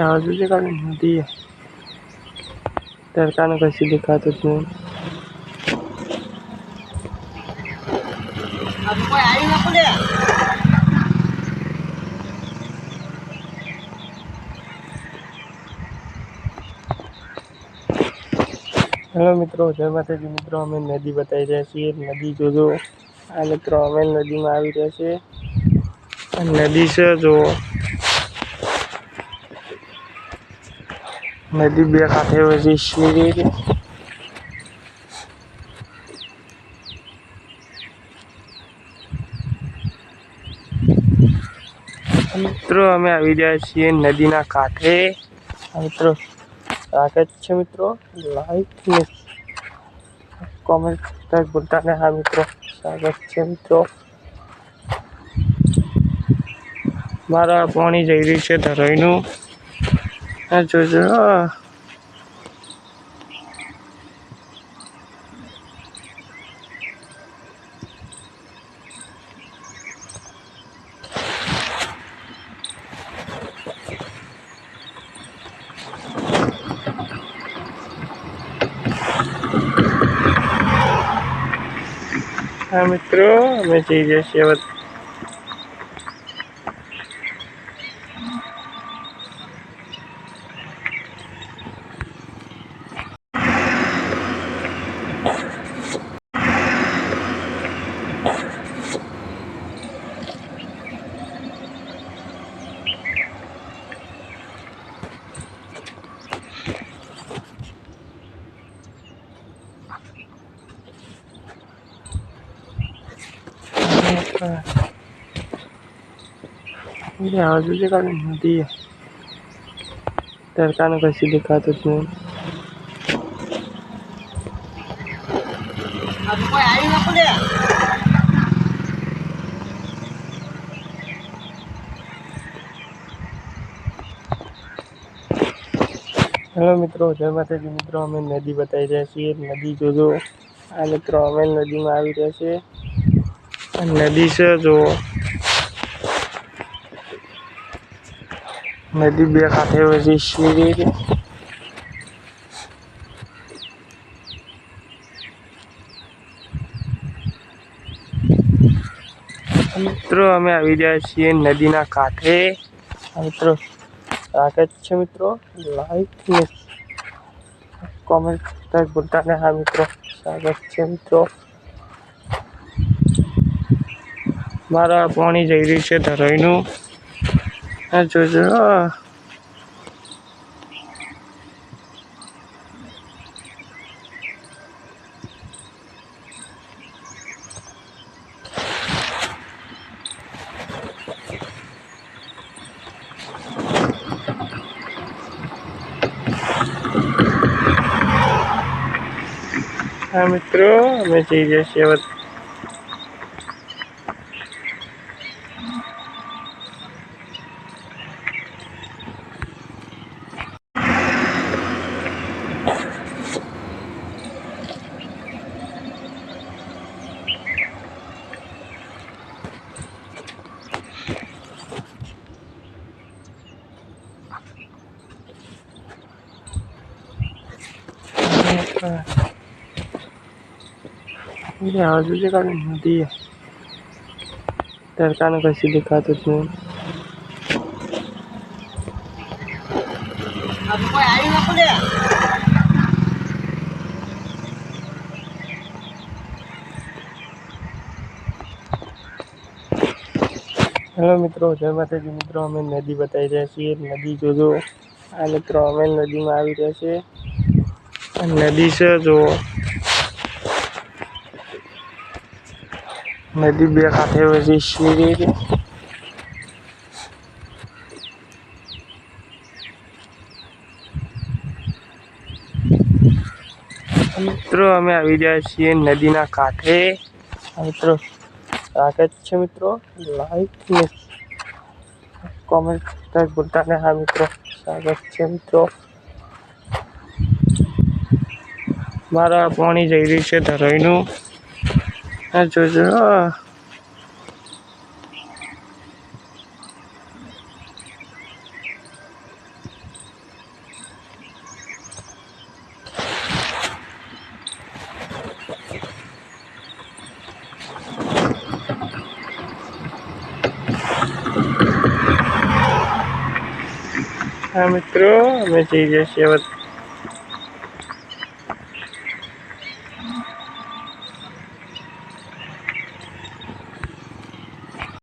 આજુ જે કાલે નદી તડકાને કશું દેખાતું જ નહીં. હેલો મિત્રો, જય માતાજી મિત્રો. અમે નદી બતાવી રહ્યા છીએ. નદી જોજો. આ મિત્રો અમે નદીમાં આવી રહ્યા છીએ. નદી છે જો. નદી બે કાંઠે વધી છે. મિત્રો અમે આવી રહ્યા છીએ નદીના કાંઠે. મિત્રો સ્વાગત છે મિત્રો. લાઈક ને કોમેન્ટ બોલતા ને. હા મિત્રો સ્વાગત છે મિત્રો. મારા પાણી જઈ રહ્યું છે ધરાઈનું. આ જોજો. હા મિત્રો અમે જઈ રહ્યા છીએ હવે. આજુ જે કાલે નદી તડકાને કશું દેખાતું જ નહીં. હેલો મિત્રો, જય માતાજી મિત્રો. અમે નદી બતાવી રહ્યા છીએ. નદી જોજો. આ મિત્રો અમે નદીમાં આવી રહ્યા છીએ. નદી છે જો. નદી બે કાંઠે વધી છે. મિત્રો અમે આવી રહ્યા છીએ નદીના કાંઠે. મિત્રો સ્વાગત છે મિત્રો. લાઈક ને કોમેન્ટ બોલતા ને. હા મિત્રો સ્વાગત છે મિત્રો. મારા પાણી જઈ રહ્યું છે ધરાઈનું. આ જોજો. હા મિત્રો અમે જઈ રહ્યા છીએ હવે. આજુ જે કાલે નદી તડકાને કશું દેખાતું જ નહીં. હેલો મિત્રો, જય માતાજી મિત્રો. અમે નદી બતાવી રહ્યા છીએ. નદી જોજો. આ મિત્રો અમે નદીમાં આવી રહ્યા છીએ. નદી છે જો. નદી બે કાંઠે વધી છે. મિત્રો અમે આવી રહ્યા છીએ નદીના કાંઠે. મિત્રો સ્વાગત છે મિત્રો. લાઈક ને કોમેન્ટ બોલતા ને. હા મિત્રો સ્વાગત છે મિત્રો. મારા પાણી જઈ રહ્યું છે ધરાઈનું. આ જોજો. હા મિત્રો, અમે જઈ રહ્યા છીએ હવે